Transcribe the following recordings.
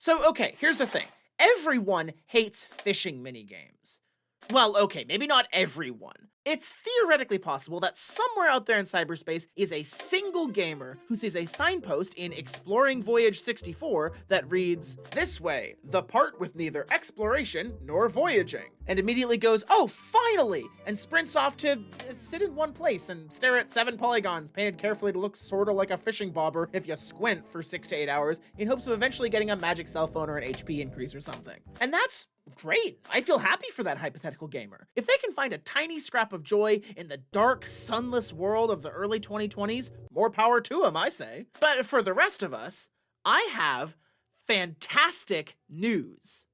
So, okay, here's the thing. Everyone hates fishing minigames. Well, okay, maybe not everyone. It's theoretically possible that somewhere out there in cyberspace is a single gamer who sees a signpost in Exploring Voyage 64 that reads, "This way, the part with neither exploration nor voyaging," and immediately goes, "Oh, finally!" and sprints off to sit in one place and stare at 7 polygons painted carefully to look sorta like a fishing bobber if you squint for 6 to 8 hours in hopes of eventually getting a magic cell phone or an HP increase or something. And that's great. I feel happy for that hypothetical gamer. If they can find a tiny scrap of joy in the dark, sunless world of the early 2020s, more power to them, I say. But for the rest of us, I have fantastic news.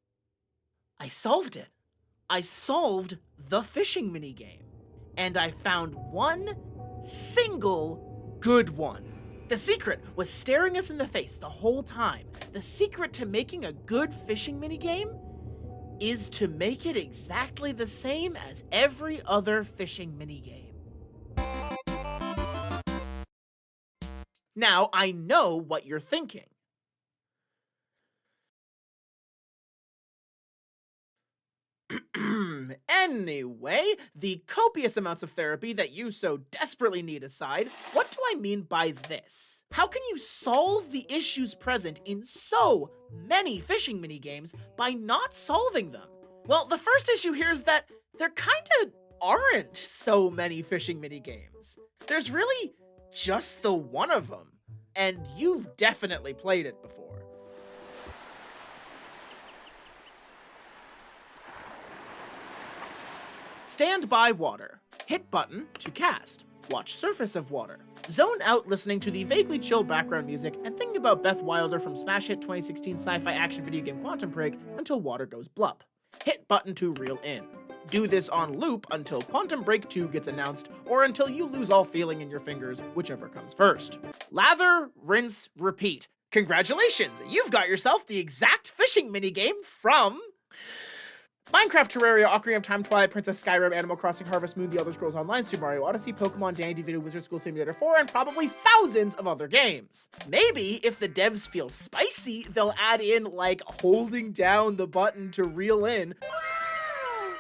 I solved it. I solved the fishing minigame. And I found one single good one. The secret was staring us in the face the whole time. The secret to making a good fishing minigame is to make it exactly the same as every other fishing minigame. Now, I know what you're thinking. Anyway, the copious amounts of therapy that you so desperately need aside, what do I mean by this? How can you solve the issues present in so many fishing minigames by not solving them? Well, the first issue here is that there kinda aren't so many fishing minigames. There's really just the one of them, and you've definitely played it before. Stand by water. Hit button to cast. Watch surface of water. Zone out listening to the vaguely chill background music and thinking about Beth Wilder from smash hit 2016 sci-fi action video game Quantum Break until water goes blup. Hit button to reel in. Do this on loop until Quantum Break 2 gets announced or until you lose all feeling in your fingers, whichever comes first. Lather, rinse, repeat. Congratulations, you've got yourself the exact fishing minigame from Minecraft, Terraria, Ocarina of Time, Twilight, Princess, Skyrim, Animal Crossing, Harvest Moon, The Elder Scrolls Online, Super Mario Odyssey, Pokemon, Dandy DeVito, Wizard School Simulator 4, and probably thousands of other games. Maybe if the devs feel spicy, they'll add in, like, holding down the button to reel in,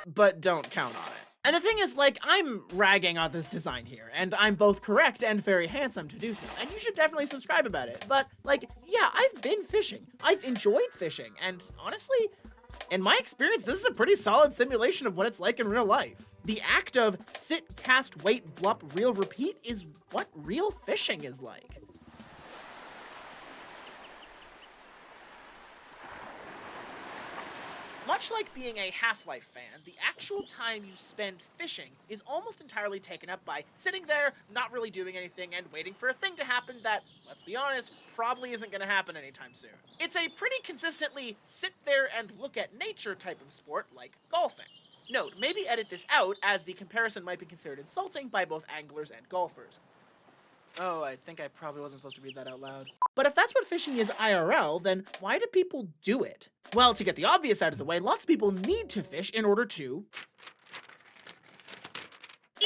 but don't count on it. And the thing is, like, I'm ragging on this design here, and I'm both correct and very handsome to do so, and you should definitely subscribe about it. But, like, yeah, I've been fishing. I've enjoyed fishing, and honestly, in my experience, this is a pretty solid simulation of what it's like in real life. The act of sit, cast, wait, blup, reel, repeat is what real fishing is like. Much like being a Half-Life fan, the actual time you spend fishing is almost entirely taken up by sitting there, not really doing anything, and waiting for a thing to happen that, let's be honest, probably isn't going to happen anytime soon. It's a pretty consistently sit there and look at nature type of sport like golfing. Note, maybe edit this out, as the comparison might be considered insulting by both anglers and golfers. Oh, I think I probably wasn't supposed to read that out loud. But if that's what fishing is IRL, then why do people do it? Well, to get the obvious out of the way, lots of people need to fish in order to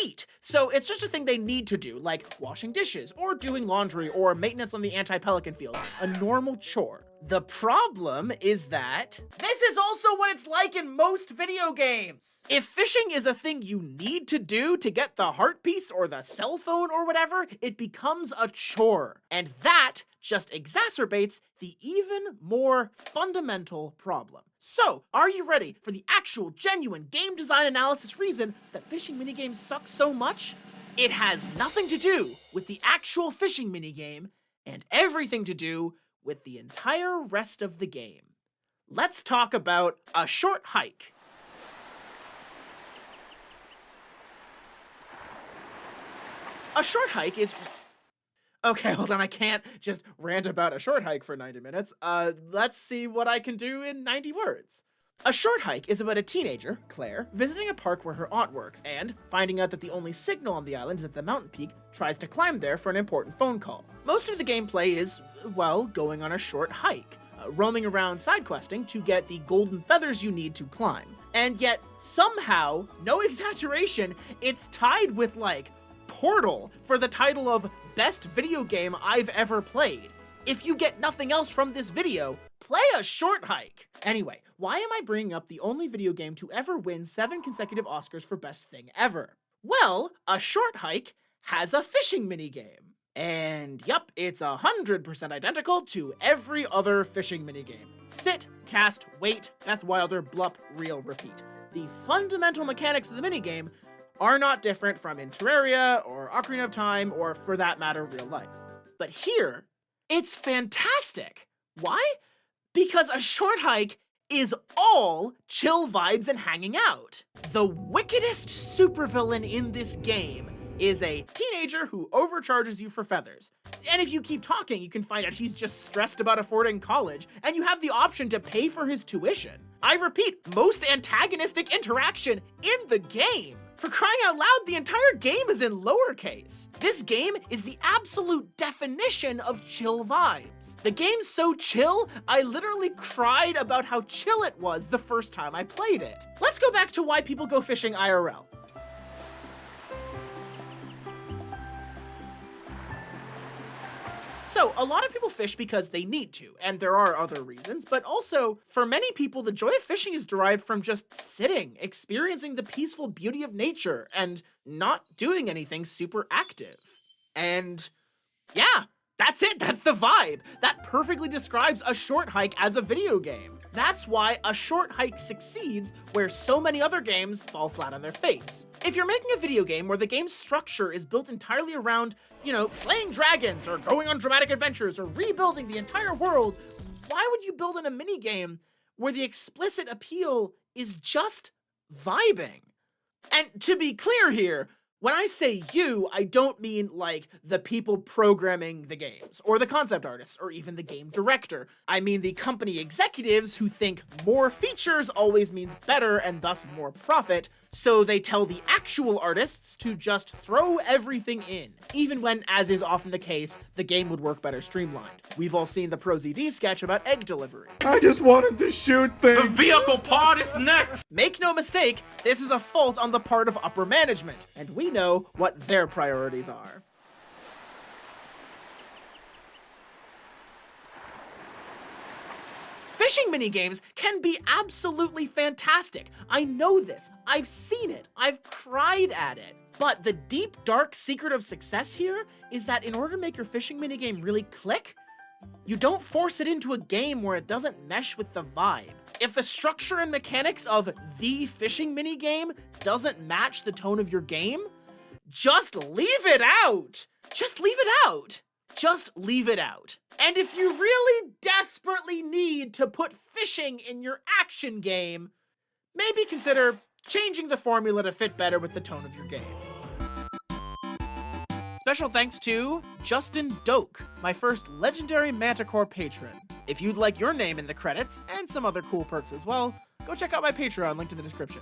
eat. So it's just a thing they need to do, like washing dishes, or doing laundry, or maintenance on the anti-pelican field. A normal chore. The problem is that this is also what it's like in most video games. If fishing is a thing you need to do to get the heart piece or the cell phone or whatever, it becomes a chore. And that just exacerbates the even more fundamental problem. So, are you ready for the actual genuine game design analysis reason that fishing minigames suck so much? It has nothing to do with the actual fishing minigame and everything to do with the entire rest of the game. Let's talk about a short hike. A short hike is... Okay, hold on, I can't just rant about a short hike for 90 minutes. Let's see what I can do in 90 words. A short hike is about a teenager, Claire, visiting a park where her aunt works and finding out that the only signal on the island is at the mountain peak, tries to climb there for an important phone call. Most of the gameplay is, well, going on a short hike, roaming around side questing to get the golden feathers you need to climb. And yet, somehow, no exaggeration, it's tied with, like, Portal for the title of Best Video Game I've Ever Played. If you get nothing else from this video, Play a short hike. Anyway, why am I bringing up the only video game to ever win 7 consecutive Oscars for Best Thing Ever? Well, a short hike has a fishing minigame. And yup, it's 100% identical to every other fishing minigame. Sit, cast, wait, Beth Wilder, blup, reel, repeat. The fundamental mechanics of the minigame are not different from in Terraria or Ocarina of Time or, for that matter, real life. But here, it's fantastic. Why? Because a short hike is all chill vibes and hanging out. The wickedest supervillain in this game is a teenager who overcharges you for feathers. And if you keep talking, you can find out he's just stressed about affording college, and you have the option to pay for his tuition. I repeat, most antagonistic interaction in the game. For crying out loud, the entire game is in lowercase. This game is the absolute definition of chill vibes. The game's so chill, I literally cried about how chill it was the first time I played it. Let's go back to why people go fishing IRL. So, a lot of people fish because they need to, and there are other reasons, but also, for many people, the joy of fishing is derived from just sitting, experiencing the peaceful beauty of nature, and not doing anything super active. And yeah, that's it, that's the vibe. That perfectly describes a short hike as a video game. That's why a short hike succeeds where so many other games fall flat on their face. If you're making a video game where the game's structure is built entirely around, slaying dragons or going on dramatic adventures or rebuilding the entire world, why would you build in a minigame where the explicit appeal is just vibing? And to be clear here, when I say you, I don't mean like the people programming the games, or the concept artists, or even the game director. I mean the company executives who think more features always means better and thus more profit, so they tell the actual artists to just throw everything in, even when, as is often the case, the game would work better streamlined. We've all seen the ProZD sketch about egg delivery. I just wanted to shoot things. The vehicle pod is next! Make no mistake, this is a fault on the part of upper management, and we know what their priorities are. Fishing minigames can be absolutely fantastic. I know this. I've seen it. I've cried at it. But the deep, dark secret of success here is that in order to make your fishing minigame really click, you don't force it into a game where it doesn't mesh with the vibe. If the structure and mechanics of the fishing minigame doesn't match the tone of your game, just leave it out. Just leave it out. Just leave it out. And if you really desperately need to put fishing in your action game, maybe consider changing the formula to fit better with the tone of your game. Special thanks to Justin Doak, my first legendary Manticore patron. If you'd like your name in the credits, and some other cool perks as well, go check out my Patreon, linked in the description.